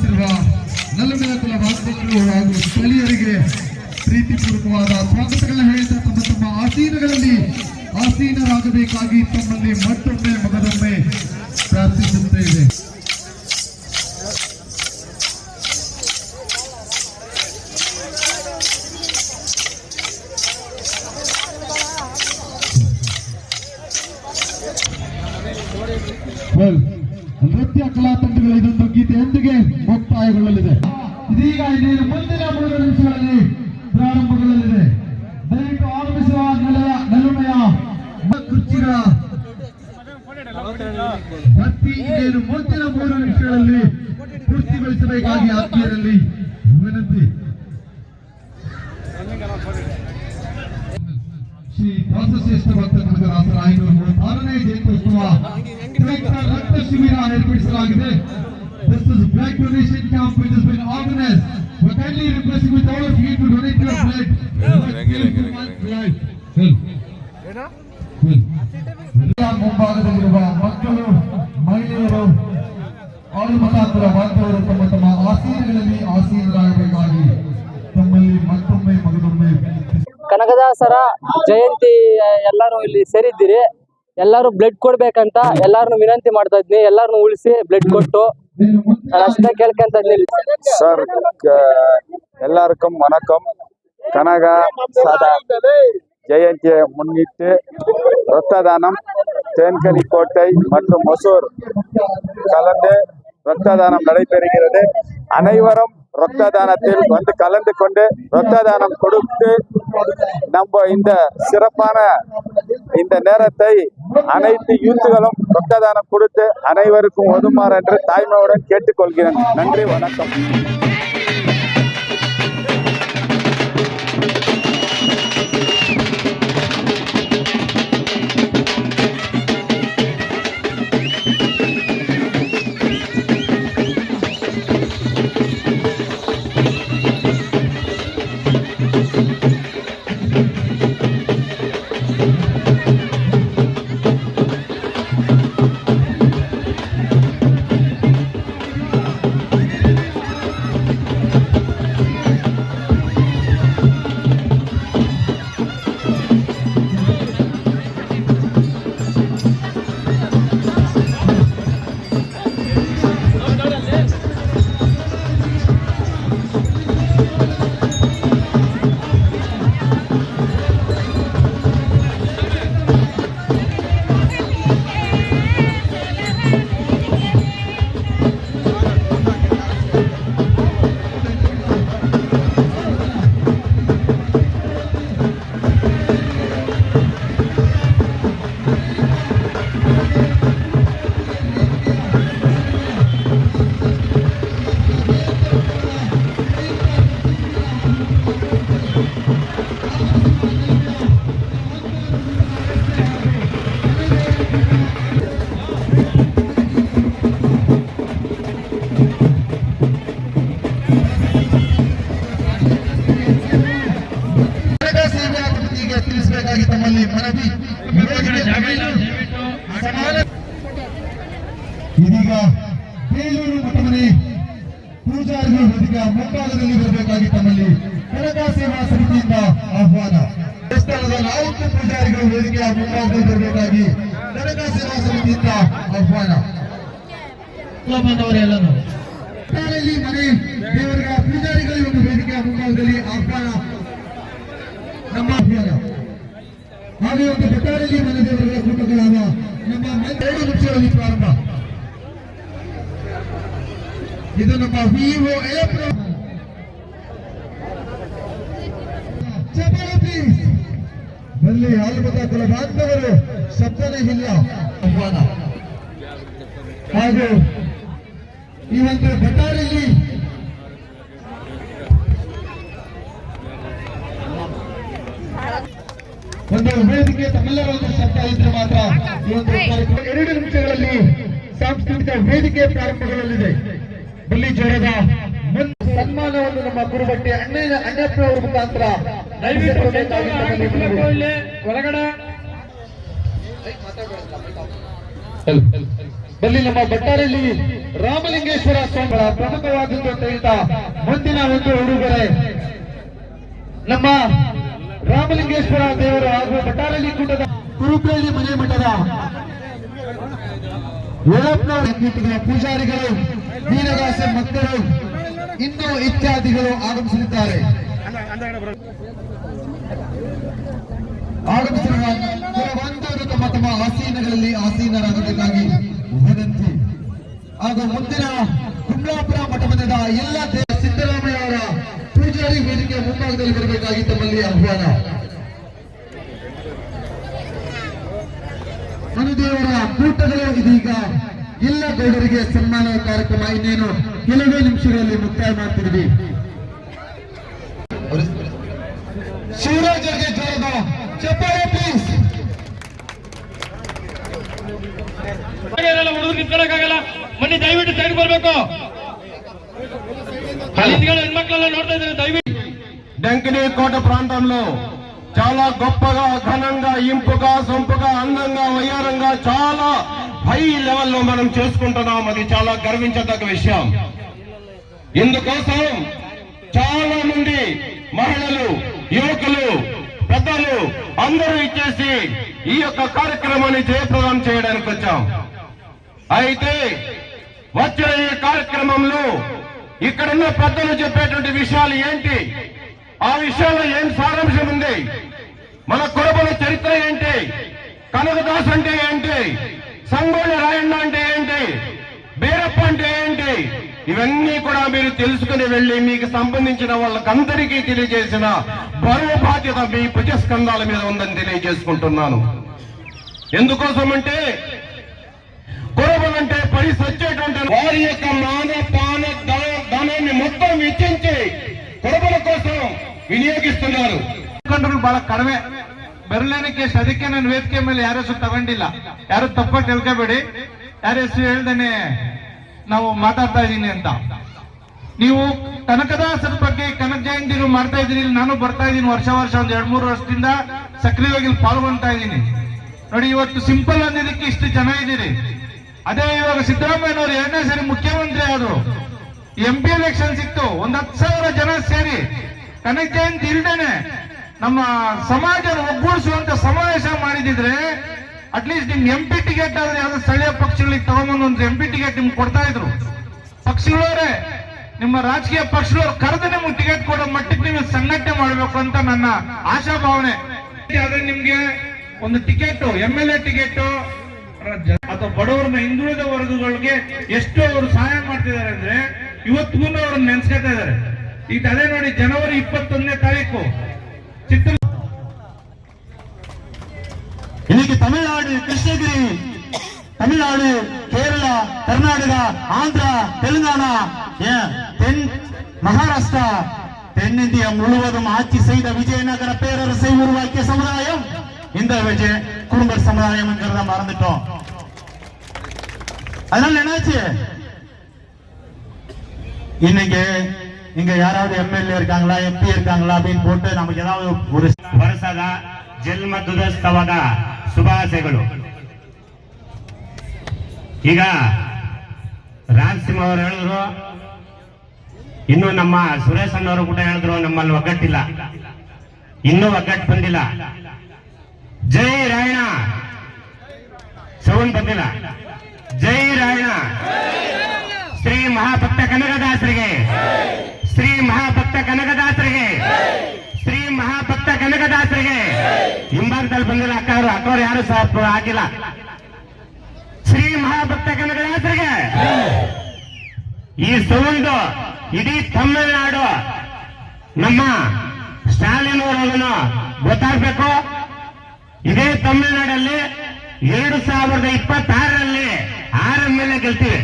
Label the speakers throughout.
Speaker 1: ಆಗಮಿಸಿರುವ ನಲ್ಲಮೆಯ ಕುಲ ಬಾಂಧವರು ಹಾಗೂ ಸ್ಥಳೀಯರಿಗೆ ಪ್ರೀತಿಪೂರ್ವಕವಾದ ಸ್ವಾಗತಗಳನ್ನ ಹೇಳ್ತಾ ತಮ್ಮ ತಮ್ಮ ಆಸೀನಗಳಲ್ಲಿ ಆಸೀನರಾಗಬೇಕಾಗಿ ತಮ್ಮಲ್ಲಿ ಮತ್ತೊಮ್ಮೆ ಮಗದೊಮ್ಮೆ ಪ್ರಾರ್ಥಿಸುತ್ತೇವೆ. ನೃತ್ಯ ಕಲಾ ತಂಡಗಳ ಇದೊಂದು ಗೀತೆಯೊಂದಿಗೆ ಮುಕ್ತಾಯಗೊಳ್ಳಲಿದೆ. ಇದೀಗ ಇನ್ನೇನು ಮುಂದಿನ 3 ನಿಮಿಷಗಳಲ್ಲಿ ಪ್ರಾರಂಭಗೊಳ್ಳಲಿದೆ. ದಯವಿಟ್ಟು ಆಗಮಿಸುವ ನಲ್ಲಮೆಯ ಕುರ್ಚಿಗಳ ಭರ್ತಿ ಇನ್ನೇನು ಮುಂದಿನ 3 ನಿಮಿಷಗಳಲ್ಲಿ ಪೂರ್ತಿಗೊಳಿಸಬೇಕಾಗಿ ಆತ್ಮೀಯರಲ್ಲಿ ವಿನಂತಿ. ಶ್ರೀ ದಾಸಶ್ರೇಷ್ಠ ಭಕ್ತ ಕನಕದಾಸರ 536ನೇ ಜಯಂತ್ಯೋತ್ಸವ ರಕ್ತ ಶಿಬಿರ ಏರ್ಪಡಿಸಲಾಗಿದೆ. This is blood donation camp which has been organized. We kindly requesting with all of you to donate your blood. ಮುಂಭಾಗದಲ್ಲಿರುವ ಮಕ್ಕಳು, ಮಹಿಳೆಯರು, ಆಳು ಮತಾಂತರ ಬಾಂಧವರು ತಮ್ಮ ತಮ್ಮ ಆಸೀನಗಳಲ್ಲಿ ಆಸೀನರಾಗಬೇಕಾಗಿ ತಮ್ಮಲ್ಲಿ ಮತ್ತೊಮ್ಮೆ ಮಗದೊಮ್ಮೆ
Speaker 2: ಕನಕದಾಸರ ಜಯಂತಿ ಎಲ್ಲಾರು ಇಲ್ಲಿ ಸೇರಿದ್ದೀರಿ. ಎಲ್ಲಾರು ಬ್ಲಡ್ ಕೊಡ್ಬೇಕಂತ ಎಲ್ಲಾರನ್ನು ವಿನಂತಿ ಮಾಡ್ತಾ ಇದ್ನಿ. ಎಲ್ಲಾರನ್ನು ಉಳಿಸಿ ಬ್ಲಡ್ ಕೊಟ್ಟು ಅಷ್ಟೇ ಕೇಳ್ಕೊಂತ ಇದ್ದೀನಿ
Speaker 3: ಸರ್. எல்லாருக்கும் வணக்கம். கனக சாதா ஜெயந்தியை முன்னிட்டு இரத்த தானம் தேன்கனிக்கோட்டை மற்றும் ஒசூர் கலந்து இரத்த தானம் நடைபெறுகிறது. அனைவரும் இரத்த தானத்தில் வந்து கலந்து கொண்டு இரத்த தானம் கொடுத்து நம்ம இந்த சிறப்பான இந்த நேரத்தை அனைத்து யூத்துகளும் இரத்த தானம் கொடுத்து அனைவருக்கும் ஒதுமாறு என்று தாய்மையுடன் கேட்டுக்கொள்கிறேன். நன்றி, வணக்கம்.
Speaker 1: ಇದೀಗ ಬೇಲೂರು ಮಠಮನೆ ಪೂಜಾರಿಗಳು ವೇದಿಕೆಯ ಮುಂಭಾಗದಲ್ಲಿ ಬರಬೇಕಾಗಿ ತಮ್ಮಲ್ಲಿ ಕನಕ ಸೇವಾ ಸಮಿತಿಯಿಂದ ಆಹ್ವಾನ. ದೇವಸ್ಥಾನದ 4 ಪೂಜಾರಿಗಳು ವೇದಿಕೆಯ ಮುಂಭಾಗದಲ್ಲಿ ಬರಬೇಕಾಗಿ ಕನಕ ಸೇವಾ ಸಮಿತಿಯಿಂದ ಆಹ್ವಾನ. ಬಂದವರೆಲ್ಲರೂ ಮನೆ ದೇವರ ಪೂಜಾರಿಗಳು ಒಂದು ವೇದಿಕೆಯ ಮುಂಭಾಗದಲ್ಲಿ ಆಹ್ವಾನ, ನಮ್ಮ ಆಹ್ವಾನ. ಹಾಗೆ ಒಂದು ಬೆಟ್ಟಾರಲ್ಲಿ ಮನೆ ದೇವರುಗಳ ಕುಟುಂಬಗಳಾದ ನಮ್ಮ 2 ನಿಮಿಷಗಳಲ್ಲಿ ಪ್ರಾರಂಭ. ಇದು ನಮ್ಮ ವಿಒ ಬಲ್ಲಿ ಆಲ್ಮತ ಕುಲ ಬಾಂಧವರು ಶಬ್ದನೇ ಇಲ್ಲ ಆಹ್ವಾನ. ಹಾಗೂ ಈ ಒಂದು ಬೆಟ್ಟಾರಲ್ಲಿ ಒಂದು ವೇದಿಕೆ ತಮ್ಮೆಲ್ಲರ ಒಂದು ಶಬ್ದ ಇದ್ರೆ ಮಾತ್ರ ಈ ಒಂದು ಕಾರ್ಯಕ್ರಮ 2 ನಿಮಿಷಗಳಲ್ಲಿ ಸಾಂಸ್ಕೃತಿಕ ವೇದಿಕೆ ಪ್ರಾರಂಭಗೊಳ್ಳಲಿದೆ. ಬಲ್ಲಿ ಜ್ವರದ ಸನ್ಮಾನವನ್ನು ನಮ್ಮ ಗುರುಬಟ್ಟೆ ಅಣ್ಣಪ್ಪ ಅವರ ಮುಖಾಂತರ ಒಳಗಡೆ ಬಲ್ಲಿ ನಮ್ಮ ಬಟ್ಟಾರಲ್ಲಿ ರಾಮಲಿಂಗೇಶ್ವರ ಸ್ವಾಮಿಗಳ ಪ್ರಮುಖವಾದದ್ದು ಅಂತ ಹೇಳ್ತಾ ಮುಂದಿನ ಒಂದು ಉಡುಗೊರೆ ನಮ್ಮ ರಾಮಲಿಂಗೇಶ್ವರ ದೇವರು ಹಾಗೂ ಬಟ್ಟಾರಲ್ಲಿ ಕೂಟದ ಕುರುಕಳ್ಳಿ ಮನೆ ಮಠದ ಕೂಟದ ಪೂಜಾರಿಗಳು ವೀರಗಾಸೆ ಮಕ್ಕಳು ಇನ್ನೂ ಇತ್ಯಾದಿಗಳು ಆಗಮಿಸಲಿದ್ದಾರೆ. ಆಗಮಿಸಿರುವ ಬಾಂಧವರು ತಮ್ಮ ತಮ್ಮ ಆಸೀನಗಳಲ್ಲಿ ಆಸೀನರಾಗಬೇಕಾಗಿ ವಿನಂತಿ. ಹಾಗೂ ಮುಂದಿನ ಕುಂಬ್ಲಾಪುರ ಮಠಮಂದಿರದ ಎಲ್ಲ ಸಿದ್ದರಾಮಯ್ಯ ಅವರ ಪೂಜಾರಿ ವೇದಿಕೆಯ ಮುಂಭಾಗದಲ್ಲಿ ಬರಬೇಕಾಗಿ ತಮ್ಮಲ್ಲಿ ಆಹ್ವಾನ. ಮನುದೇವರ ಕೂಟಗಳು ಇದೀಗ ಎಲ್ಲ ಗೌಡರಿಗೆ ಸನ್ಮಾನ ಕಾರ್ಯಕ್ರಮ ಇನ್ನೇನು ಕೆಲವೇ ನಿಮಿಷಗಳಲ್ಲಿ ಮುಕ್ತಾಯ ಮಾಡ್ತಿದ್ವಿ. ಶಿವರಾಜ್ ಅವರಿಗೆ ಜೋರದ ಚಪ್ಪಾಳೆ ಪ್ಲೀಸ್.
Speaker 4: ಹುಡುಗರು ನಿಂತ್ಕೊಳ್ಳೋಕ್ಕಾಗಲ್ಲ, ಬನ್ನಿ ದಯವಿಟ್ಟು ಸೈಡ್ ಬರ್ಬೇಕು. ಹೆಣ್ಮಕ್ಳೆಲ್ಲ ನೋಡ್ತಾ ಇದ್ದಾರೆ దయవిಟ್ಟು.
Speaker 5: డెంకిని కోట ప్రాంతంలో చాలా గొప్పగా ఘనంగా ఇంపుగా సొంపుగా అందంగా వయ్యారంగా చాలా హై లెవెల్లో మనం చేసుకుంటున్నాం. అది చాలా గర్వించదగ్గ విషయం. ఇందుకోసం చాలా మంది మహిళలు, యువకులు, పెద్దలు అందరూ ఇచ్చేసి ఈ యొక్క కార్యక్రమాన్ని జయప్రదం చేయడానికి వచ్చాం. అయితే వచ్చే ఈ కార్యక్రమంలో ఇక్కడున్న పెద్దలు చెప్పేటువంటి విషయాలు ఏంటి, ఆ విషయాల్లో ఏం సారాంశం ఉంది, మన కురబల చరిత్ర ఏంటి, కనకదాస్ అంటే ఏంటి, సంగోళ్ళ రాయಣ್ణ అంటే ఏంటి, బీరప్ప అంటే ఏంటి, ఇవన్నీ కూడా మీరు తెలుసుకుని వెళ్లి మీకు సంబంధించిన వాళ్ళకందరికీ తెలియజేసిన బరువు బాధ్యత మీ భుజస్కంధాల మీద ఉందని తెలియజేసుకుంటున్నాను. ఎందుకోసమంటే కురబలంటే పడి సచ్చేటువంటి వారి యొక్క మాన పాన ధనాన్ని మొత్తం వెచ్చించి కురబల కోసం ವಿನಿಯೋಗಿಸುತ್ತಾರೆ.
Speaker 6: ಬಹಳ ಕಡಿಮೆ ಬೆರಳಿನ ಕೇಸ್. ಅದಕ್ಕೆ ನಾನು ವೇದಿಕೆ ಮೇಲೆ ಯಾರ ಹೆಸರು ತಗೊಂಡಿಲ್ಲ, ಯಾರು ತಪ್ಪಾಗಿ ತಿಳ್ಕೋಬೇಡಿ. ಯಾರ ಹೆಸರು ಹೇಳ್ದೇನೆ ನಾವು ಮಾತಾಡ್ತಾ ಇದ್ದೀನಿ ಅಂತ. ನೀವು ಕನಕದಾಸರ ಬಗ್ಗೆ ಕನಕ ಜಯಂತಿ ಮಾಡ್ತಾ ಇದ್ದೀರಿ, ನಾನು ಬರ್ತಾ ಇದ್ದೀನಿ ವರ್ಷ ಒಂದು 2-3 ವರ್ಷದಿಂದ ಸಕ್ರಿಯವಾಗಿ ಪಾಲ್ಗೊಳ್ತಾ ಇದ್ದೀನಿ. ನೋಡಿ, ಇವತ್ತು ಸಿಂಪಲ್ ಅನ್ನೋದಕ್ಕೆ ಇಷ್ಟು ಜನ ಇದ್ದೀರಿ. ಅದೇ ಇವಾಗ ಸಿದ್ದರಾಮಯ್ಯನವರು 2ನೇ ಸರಿ ಮುಖ್ಯಮಂತ್ರಿ ಆದ್ರು, MP ಎಲೆಕ್ಷನ್ ಸಿಕ್ತು, 10,000 ಜನ ಸೇರಿ ಕನಕ ಜಯಂತಿ ಇಲ್ದೇನೆ ನಮ್ಮ ಸಮಾಜ ಒಗ್ಗೂಡಿಸುವಂತ ಸಮಾವೇಶ ಮಾಡಿದಿದ್ರೆ ಅಟ್ಲೀಸ್ಟ್ ನಿಮ್ಗೆ MP ಟಿಕೆಟ್ ಆದ್ರೆ ಯಾವ್ದು ಸ್ಥಳೀಯ ಪಕ್ಷಗಳಿಗೆ ತಗೊಂಬಂದು ಒಂದು MP ಟಿಕೆಟ್ ನಿಮ್ಗೆ ಕೊಡ್ತಾ ಇದ್ರು. ಪಕ್ಷಗಳವರೇ, ನಿಮ್ಮ ರಾಜಕೀಯ ಪಕ್ಷದವ್ರು ಕರೆದು ನಿಮ್ಗೆ ಟಿಕೆಟ್ ಕೊಡೋ ಮಟ್ಟಕ್ಕೆ ನೀವು ಸಂಘಟನೆ ಮಾಡಬೇಕು ಅಂತ ನನ್ನ ಆಶಾಭಾವನೆ. ಆದ್ರೆ ನಿಮ್ಗೆ ಒಂದು ಟಿಕೆಟ್, MLA ಟಿಕೆಟ್ ಅಥವಾ ಬಡವರನ್ನ ಹಿಂದುಳಿದ ವರ್ಗಗಳಿಗೆ ಎಷ್ಟು ಅವರು ಸಹಾಯ ಮಾಡ್ತಿದ್ದಾರೆ ಅಂದ್ರೆ ಇವತ್ತಿಗೂ ಅವ್ರನ್ನ ನೆನ್ಸ್ಕೊತಾ ಇದ್ದಾರೆ. ಈಗ ಅದೇ ನೋಡಿ, ಜನವರಿ 21ನೇ ತಾರೀಕು ಚಿತ್ರ
Speaker 1: இன்னைக்கு தமிழ்நாடு, கிருஷ்ணகிரி, தமிழ்நாடு, கேரளா, கர்நாடகா, ஆந்திரா, தெலுங்கானா, தென் மகாராஷ்டிரா, தென்னிந்தியா முழுவதும் ஆட்சி செய்த விஜயநகர பேரரசை உருவாக்கிய சமுதாயம் இந்த குடும்ப சமுதாயம் என்கிறத மறந்துட்டோம். அதனால என்னாச்சு, இன்னைக்கு இங்க யாராவது MLA இருக்காங்களா, MP இருக்காங்களா அப்படின்னு போட்டு நமக்கு ஏதாவது ஒரு
Speaker 7: ವರ್ಷದ ಜನ್ಮದಿನೋತ್ಸವದ ಶುಭಾಶಯಗಳು. ಈಗ ರಾಜಸಿಂಹ ಅವರು ಹೇಳಿದ್ರು, ಇನ್ನು ನಮ್ಮ ಸುರೇಶ್ ಅಣ್ಣವರು ಕೂಡ ಹೇಳಿದ್ರು, ನಮ್ಮಲ್ಲಿ ಒಗ್ಗಟ್ಟಿಲ್ಲ, ಇನ್ನೂ ಒಗ್ಗಟ್ಟು ಬಂದಿಲ್ಲ. ಜೈ ರಾಯಣ್ಣ ಸೌಂಡ್ ಬಂದಿಲ್ಲ. ಜೈ ರಾಯಣ್ಣ. ಶ್ರೀ ಮಹಾಭಕ್ತ ಕನಕದಾಸರಿಗೆ, ಶ್ರೀ ಮಹಾಭಕ್ತ ಕನಕದಾಸರಿಗೆ, ಶ್ರೀ ಮಹಾಭಕ್ತ ಕನಕದಾಸರಿಗೆ. ಹಿಂಭಾಗದಲ್ಲಿ ಬಂದಿಲ್ಲ ಅಕ್ಕವರು ಯಾರು ಸಹ ಆಗಿಲ್ಲ. ಶ್ರೀ ಮಹಾಭಕ್ತ ಕನಕದಾಸರಿಗೆ. ಈ ಸೌಂಡ್ ಇಡೀ ತಮಿಳುನಾಡು ನಮ್ಮ ಸ್ಟಾಲಿನ್ ಅವರನ್ನು ಗೊತ್ತಾಗಬೇಕು. ಇದೇ ತಮಿಳುನಾಡಲ್ಲಿ 2026ರಲ್ಲಿ 6 MLA ಗೆಲ್ತೀವಿ.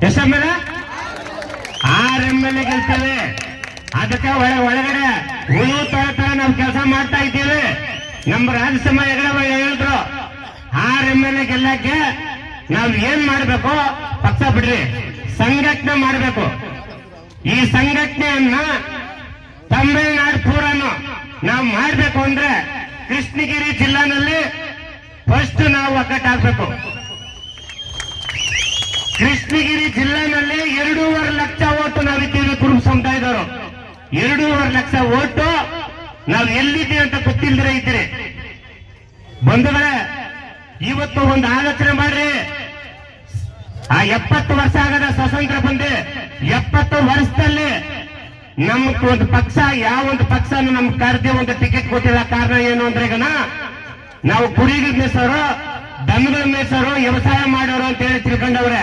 Speaker 7: ಎಷ್ಟು MLA? 6 MLA ಗೆಲ್ತೀವಿ. ಅದಕ್ಕೆ ಒಳಗಡೆ ಹುಳು ತರ ನಾವು ಕೆಲಸ ಮಾಡ್ತಾ ಇದ್ದೀವಿ. ನಮ್ಮ ರಾಜಸಿಂಹ ಹೆಗಡೆ ಹೇಳಿದ್ರು, 6 MLA ಗೆಲ್ಲಕ್ಕೆ ನಾವ್ ಏನ್ ಮಾಡ್ಬೇಕು, ಪಕ್ಷ ಬಿಡ್ರಿ, ಸಂಘಟನೆ ಮಾಡ್ಬೇಕು. ಈ ಸಂಘಟನೆಯನ್ನ ತಮಿಳುನಾಡು ಪೂರನು ನಾವು ಮಾಡ್ಬೇಕು ಅಂದ್ರೆ ಕೃಷ್ಣಗಿರಿ ಜಿಲ್ಲಾನಲ್ಲಿ ಫಸ್ಟ್ ನಾವು ಒಗ್ಗಟ್ಟಾಗಬೇಕು. ಕೃಷ್ಣಗಿರಿ ಜಿಲ್ಲೆನಲ್ಲಿ 2.5 ಲಕ್ಷ ಓಟು ನಾವಿದ್ದೀವಿ ಕುರುಬ ಸಮುದಾಯದವರು. 2.5 ಲಕ್ಷ ಓಟು ನಾವು ಎಲ್ಲಿದ್ದೀವಿ ಅಂತ ಗೊತ್ತಿಲ್ಲದ್ರೆ ಇದ್ದೀರಿ. ಬಂಧುಗಳೇ, ಇವತ್ತು ಒಂದು ಆಲೋಚನೆ ಮಾಡ್ರಿ. ಆ 70 ವರ್ಷ ಆಗದ ಸ್ವಾತಂತ್ರ್ಯ ಬಂದು 70 ವರ್ಷದಲ್ಲಿ ನಮ್ಗೆ ಒಂದು ಪಕ್ಷ, ಯಾವ ಒಂದು ಪಕ್ಷನ ನಮ್ಗೆ ಕರೆದಿ ಒಂದು ಟಿಕೆಟ್ ಕೊಟ್ಟಿಲ್ಲ. ಕಾರಣ ಏನು ಅಂದ್ರೆ ಈಗ ನಾವು ಕುರಿಗಳ ಮೇಸರು, ದನಗಳ ಮೇಸರು, ವ್ಯವಸಾಯ ಮಾಡೋರು ಅಂತ ಹೇಳಿ ತಿಳ್ಕೊಂಡವ್ರೆ.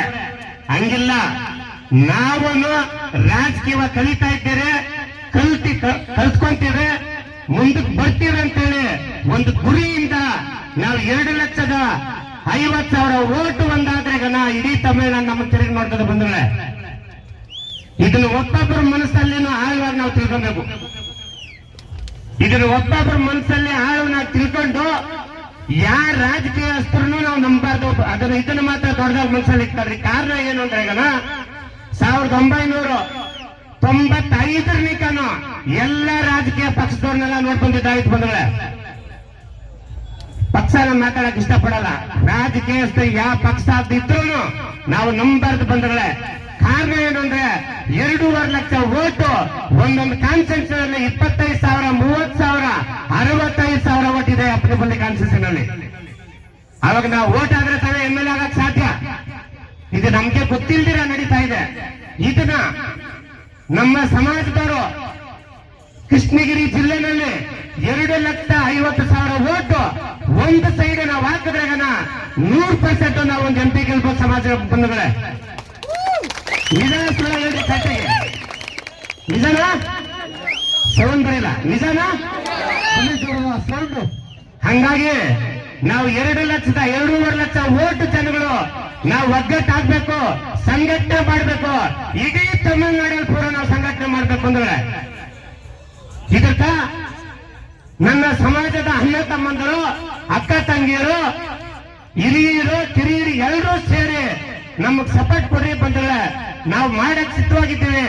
Speaker 7: ಹಂಗಿಲ್ಲ, ನಾವನ್ನು ರಾಜಕೀಯ ಕಲಿತಾ ಇದ್ದೀರಿ, ಕಲ್ತ್ಕೊಂತೀವಿ, ಮುಂದಕ್ಕೆ ಬರ್ತೀವಿ ಅಂತೇಳಿ ಒಂದು ಗುರಿಯಿಂದ ನಾವು 2,50,000 ಓಟು ಒಂದಾದ್ರೆ ಇಡೀ ತಮಿಳುನಾಡು ನಮ್ಮ ತಿರುಗಿ ನೋಡ್ತದೆ. ಬಂದ್ರೆ ಇದನ್ನು ಒಬ್ಬೊಬ್ಬರ ಮನಸ್ಸಲ್ಲಿನೂ ಆಳವಾಗಿ ನಾವು ತಿಳ್ಕೊಬೇಕು. ಇದನ್ನು ಒಬ್ಬೊಬ್ಬರ ಮನಸ್ಸಲ್ಲಿ ಆಳವಾಗಿ ತಿಳ್ಕೊಂಡು ಯಾರ ರಾಜಕೀಯಸ್ಥರನ್ನು ನಾವು ನಂಬಾರ್ದು. ಇದನ್ನು ಮಾತ್ರ ದೊಡ್ಡದಾಗ ಮನಸ್ಸಲ್ಲಿ ಇಟ್ಕೊಳ್ರಿ. ಕಾರಣ ಏನು ಅಂದ್ರೆ 1995 ಎಲ್ಲ ರಾಜಕೀಯ ಪಕ್ಷದವ್ರನ್ನೆಲ್ಲ ನೋಡ್ಕೊಂಡಿದ್ದಾಯ್ತು. ಬಂದ್ರೆ ಪಕ್ಷನ ಮಾತಾಡಕ್ ಇಷ್ಟಪಡಲ್ಲ. ರಾಜಕೀಯಸ್ಥರು ಯಾವ ಪಕ್ಷ ಇದ್ರು ನಾವು ನಂಬಾರ್ದು. ಬಂದ್ರೆ ಕಾರಣ ಏನು ಅಂದ್ರೆ 2.5 ಲಕ್ಷ ಓಟು ಒಂದೊಂದು ಕಾನ್ಸ್ಟಿಟ್ಯೂನ್ಸಿ ನಲ್ಲಿ 25,000, 30,000, 65,000 ಓಟ್ ಇದೆ ಅಪ್ಪನಪಲ್ಲಿ ಕಾನ್ಸ್ಟಿಟ್ಯೂನ್ಸಿ ನಲ್ಲಿ. ಅವಾಗ ನಾವು ಓಟ್ ಆದ್ರೆ ತಾನೇ MLA ಆಗಕ್ ಸಾಧ್ಯ. ಇದು ನಮ್ಗೆ ಗೊತ್ತಿಲ್ದಿರ ನಡೀತಾ ಇದೆ. ಇದನ್ನ ನಮ್ಮ ಸಮಾಜದವರು ಕೃಷ್ಣಗಿರಿ ಜಿಲ್ಲೆನಲ್ಲಿ 2,50,000 ಓಟು ಒಂದು ಸೈಡ್ ನಾವು ಹಾಕಿದ್ರೆ 100% ನಾವು ಒಂದು MP ಗೆಲ್ಬೋದು. ಸಮಾಜ ಬಂಧುಗಳೇ, ನಿಜಾನ ಸುಳ್ಳ ಹೇಳಿ ಕಟ್ಟೆಗೆ? ನಿಜನಾ? ಸೌಂಡ್ ಬರಲ್ಲ. ನಿಜನಾ? ಹಂಗಾಗಿ ನಾವು 2.5 ಲಕ್ಷ ಓಟು ಜನಗಳು ನಾವು ಒಗ್ಗಟ್ಟಾಗಬೇಕು, ಸಂಘಟನೆ ಮಾಡಬೇಕು. ಇಡೀ ತಮಿಳುನಾಡಲ್ಲಿ ಪೂರ ನಾವು ಸಂಘಟನೆ ಮಾಡಬೇಕು. ಅಂದ್ರೆ ಇದಕ್ಕ ನನ್ನ ಸಮಾಜದ ಅಣ್ಣ ತಮ್ಮಂದರು, ಅಕ್ಕ ತಂಗಿಯರು, ಹಿರಿಯರು, ಕಿರಿಯರು ಎಲ್ಲರೂ ಸೇರಿ ನಮಗ್ ಸಪೋರ್ಟ್ ಕೊಡ್ರಿ. ಬಂದ್ರೆ ನಾವು ಮಾಡಕ್ ಸಿದ್ಧವಾಗಿದ್ದೀವಿ.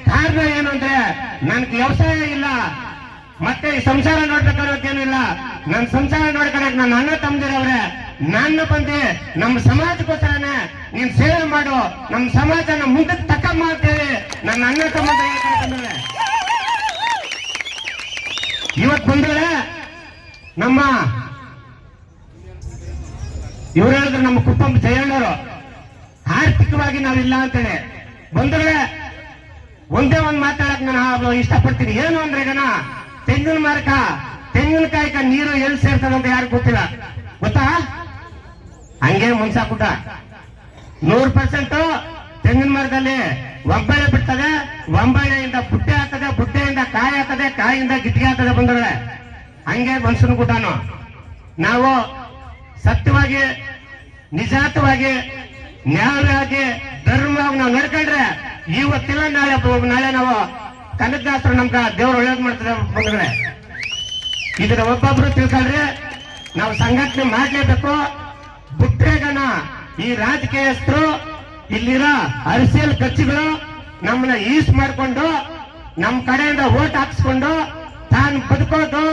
Speaker 7: ಕಾರಣ ಏನು ಅಂದ್ರೆ ನನ್ಗೆ ವ್ಯವಸಾಯ ಇಲ್ಲ, ಮತ್ತೆ ಸಂಸಾರ ನೋಡ್ಬೇಕನ್ನೋದೇನು ಇಲ್ಲ. ನನ್ನ ಸಂಸಾರ ನೋಡ್ಕೊಳಕ್ ನನ್ನ ಅಣ್ಣ ತಮ್ಮದಿರವ್ರೆ. ನನ್ನ ಬಂದು ನಮ್ಮ ಸಮಾಜಕ್ಕೋಸ್ಕರನೇ ನೀನ್ ಸೇವೆ ಮಾಡು, ನಮ್ಮ ಸಮಾಜನ ಮುಂದಕ್ಕೆ ತಕ್ಕಂಬ ಅಂತೇಳಿ ನನ್ನ ಅಣ್ಣ ತಮ್ಮದ ಬಂದ್ರೆ ಇವತ್ತು ಬಂದ್ರೆ ನಮ್ಮ ಇವ್ರು ಹೇಳಿದ್ರು ನಮ್ಮ ಕುಪ್ಪಂ ಜಯಣ್ಣವರು ಆರ್ಥಿಕವಾಗಿ ನಾವಿಲ್ಲ ಅಂತೇಳಿ. ಬಂದ್ರೆ ಒಂದೇ ಒಂದು ಮಾತಾಡಕ್ ನಾನು ಇಷ್ಟಪಡ್ತೀನಿ. ಏನು ಅಂದ್ರೆ ತೆಂಗಿನ ಮರಕ, ತೆಂಗಿನಕಾಯಿಕ ನೀರು ಎಲ್ಲಿ ಸೇರ್ತದಂತ ಯಾರು ಗೊತ್ತಿಲ್ಲ, ಗೊತ್ತಾ? ಹಂಗೆ ಮುನ್ಸಾಕುಟ 100% ತೆಂಗಿನ ಮರದಲ್ಲಿ ಒಬ್ಬಳೆ ಬಿಡ್ತದೆ, ಒಬ್ಬಳೆಯಿಂದ ಬುಟ್ಟೆ ಆಗ್ತದೆ, ಬುಟ್ಟೆಯಿಂದ ಕಾಯಿ ಆಗ್ತದೆ, ಕಾಯಿಯಿಂದ ಗಿಟ್ಟಿಗೆ ಆಗ್ತದೆ. ಬಂದ್ರೆ ಹಂಗೆ ಮನುಷ್ಯನ ಕೂಟನು ನಾವು ಸತ್ಯವಾಗಿ, ನಿಜಾತವಾಗಿ, ನ್ಯಾಯವಾಗಿ, ಧರ್ಮವಾಗಿ ನಾವು ನಡ್ಕೊಂಡ್ರೆ ಇವತ್ತಿಲ್ಲ ನಾಳೆ ನಾವು ಕನಕದಾಸರು ನಮ್ಗ ದೇವ್ರು ಒಳ್ಳೇದ್ ಮಾಡ್ತದೆ. ಬಂದ್ರೆ ಇದನ್ನ ಒಬ್ಬೊಬ್ರು ತಿಳ್ಕೊಂಡ್ರೆ ನಾವು ಸಂಘಟನೆ ಮಾಡ್ಲೇಬೇಕು. ಬುಟ್ಟೆಗನ ಈ ರಾಜಕೀಯಸ್ಥರು, ಇಲ್ಲಿರೋ ಅರಸಿಯಲ್ ಕಚ್ಚಿಗಳು ನಮ್ಮನ್ನ ಯೂಸ್ ಮಾಡ್ಕೊಂಡು ನಮ್ ಕಡೆಯಿಂದ ಓಟ್ ಹಾಕ್ಸ್ಕೊಂಡು ತಾನು ಬದುಕೋದು,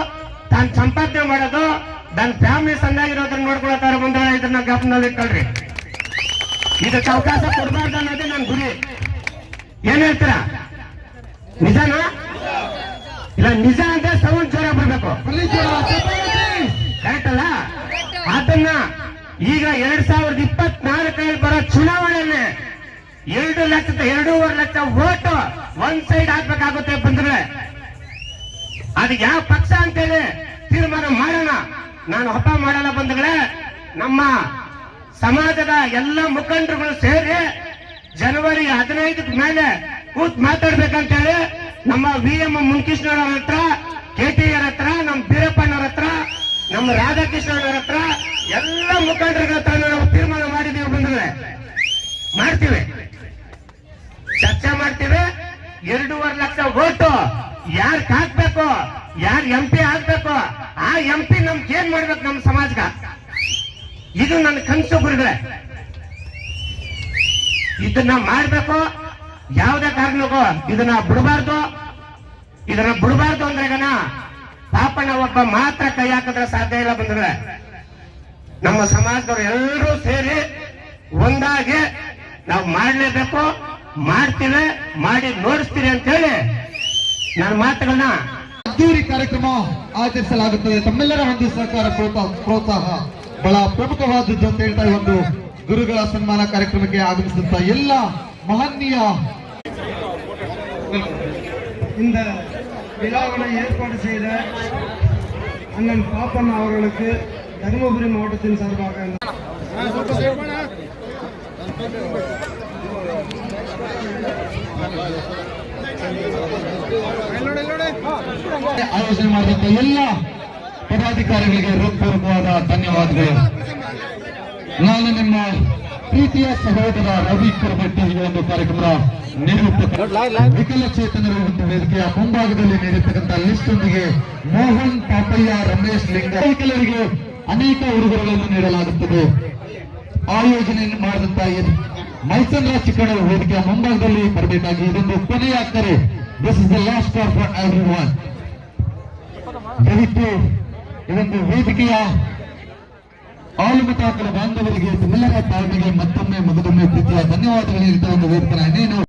Speaker 7: ತಾನು ಸಂಪಾದನೆ ಮಾಡೋದು, ನನ್ನ ಫ್ಯಾಮಿಲಿ ಸಂದಾಗಿರೋದನ್ನ ನೋಡ್ಕೊಳತಾರೆ. ಮುಂದೆ ಇದನ್ನ ಗಮನದಲ್ಲಿ ಇಟ್ಕೊಳ್ರಿ. ಇದಕ್ಕೆ ಅವಕಾಶ ಕೊಡಬಾರ್ದು ಅನ್ನೋದೇ ನನ್ನ ಗುರಿ. ಏನ್ ಹೇಳ್ತೀರ? ನಿಜನಾ? ಇಲ್ಲ, ನಿಜ ಅಂದ್ರೆ ಸೌಂಡ್ ಜೋರ ಬರ್ಬೇಕು. ಕರೆಕ್ಟ್ ಅಲ್ಲ? ಅದನ್ನ ಈಗ 2024 ಬರೋ ಚುನಾವಣೆಯಲ್ಲಿ 2.5 ಲಕ್ಷ ಓಟು ಒಂದ್ ಸೈಡ್ ಹಾಕ್ಬೇಕಾಗುತ್ತೆ. ಬಂದ್ರೆ ಅದು ಯಾವ ಪಕ್ಷ ಅಂತೇಳಿ ತೀರ್ಮಾನ ಮಾಡೋಣ. ನಾನು ಹಬ್ಬ ಮಾಡಲ್ಲ. ಬಂಧುಗಳೇ, ನಮ್ಮ ಸಮಾಜದ ಎಲ್ಲ ಮುಖಂಡರುಗಳು ಸೇರಿ ಜನವರಿ 15 ಮೇಲೆ ಕೂತ್ ಮಾತಾಡ್ಬೇಕಂತೇಳಿ ನಮ್ಮ VM ಮುನ್ಕೃಷ್ಣವ್ರ ಹತ್ರ, KTR ಹತ್ರ, ನಮ್ಮ ಬೀರಪ್ಪನವ್ರ ಹತ್ರ, ನಮ್ಮ ರಾಧಾಕೃಷ್ಣವ್ರ ಹತ್ರ, ಎಲ್ಲ ಮುಖಂಡರ ಹತ್ರ ನಾವು ತೀರ್ಮಾನ ಮಾಡಿದೀವಿ. ಬಂದ್ರೆ ಮಾಡ್ತೀವಿ, ಚರ್ಚೆ ಮಾಡ್ತೀವಿ. 2.5 ಲಕ್ಷ ಓಟು ಯಾರು ಹಾಕ್ಬೇಕು, ಯಾರು MP ಆಗ್ಬೇಕು, ಆ MP ನಮ್ಗೆ ಏನ್ ಮಾಡ್ಬೇಕು ನಮ್ಮ ಸಮಾಜಗ. ಇದು ನನ್ನ ಕನಸು ಗುರುಗಳೇ. ಇದನ್ನ ಮಾಡ್ಬೇಕು. ಯಾವುದೇ ಕಾರಣಕ್ಕೂ ಇದನ್ನ ಬಿಡಬಾರ್ದು. ಅಂದ್ರೆ ಪಾಪಣ್ಣ ಒಬ್ಬ ಮಾತ್ರ ಕೈ ಹಾಕಿದ್ರೆ ಸಾಧ್ಯ ಇಲ್ಲ. ಬಂದ್ರೆ ನಮ್ಮ ಸಮಾಜದವರು ಎಲ್ಲರೂ ಸೇರಿ ಒಂದಾಗಿ ನಾವು ಮಾಡಲೇಬೇಕು, ಮಾಡ್ತೀವಿ, ಮಾಡಿ ನೋಡಿಸ್ತೀವಿ ಅಂತ ಹೇಳಿ ನನ್ನ ಮಾತುಗಳನ್ನ
Speaker 1: ಅದ್ದೂರಿ ಕಾರ್ಯಕ್ರಮ ಆಚರಿಸಲಾಗುತ್ತದೆ. ತಮ್ಮೆಲ್ಲರ ಒಂದು ಸಹಕಾರ ಪ್ರೋತ್ಸಾಹ ಬಹಳ ಪ್ರಮುಖವಾದದ್ದು ಅಂತ ಹೇಳ್ತಾ ಈ ಒಂದು ಗುರುಗಳ ಸನ್ಮಾನ ಕಾರ್ಯಕ್ರಮಕ್ಕೆ ಆಗಮಿಸಿದಂತ ಎಲ್ಲ ಮಹನೀಯ
Speaker 8: இந்த விழாவினை ஏற்பாடு செய்த அண்ணன் பாப்பன் அவர்களுக்கு தருமபுரி மாவட்டத்தின் சார்பாக
Speaker 1: ಆಯೋಜನೆ ಮಾಡಿದಂತ ಎಲ್ಲ ಪದಾಧಿಕಾರಿಗಳಿಗೆ ಹೃತ್ಪೂರ್ವಕವಾದ ಧನ್ಯವಾದಗಳು. ನಾನು ನಿಮ್ಮ ಪ್ರೀತಿಯ ಸಹೋದರ ರವಿ ಕುರಬೆಟ್ಟಿ ಈ ಒಂದು ಕಾರ್ಯಕ್ರಮದ ನಿರೂಪಕ. ವಿಕಲಚೇತನರ ಒಂದು ವೇದಿಕೆಯ ಮುಂಭಾಗದಲ್ಲಿ ನೀಡಿರ್ತಕ್ಕಂಥ ಲಿಸ್ಟ್ ಒಂದಿಗೆ ಮೋಹನ್ ಪಾಪಯ್ಯ, ರಮೇಶ್ ಲಿಂಗ ವಿಕಲರಿಗೆ ಅನೇಕ ಉಡುಗೊರೆಗಳನ್ನು ನೀಡಲಾಗುತ್ತದೆ. ಆಯೋಜನೆಯನ್ನು ಮಾಡಿದಂತ ಮೈಸೂರಿನ ಚಿಕ್ಕಣ್ಣ ವೇದಿಕೆಯ ಮುಂಭಾಗದಲ್ಲಿ ಬರಬೇಕಾಗಿ ಇದೊಂದು ಕೊನೆಯ ಕರೆ. This is the last call for everyone. ದಯವಿಟ್ಟು ಇದೊಂದು ವೇದಿಕೆಯ ಆಲುಮತ ಬಾಂಧವರಿಗೆ, ತಮ್ಮೆಲ್ಲರ ತಾಳ್ಮೆಗೆ ಮತ್ತೊಮ್ಮೆ ಮಗದೊಮ್ಮೆ ಪ್ರೀತಿಯ ಧನ್ಯವಾದಗಳು. ನೀಡುತ್ತಾ ಒಂದು ವೇದಿಕೆ ಇನ್ನೇನು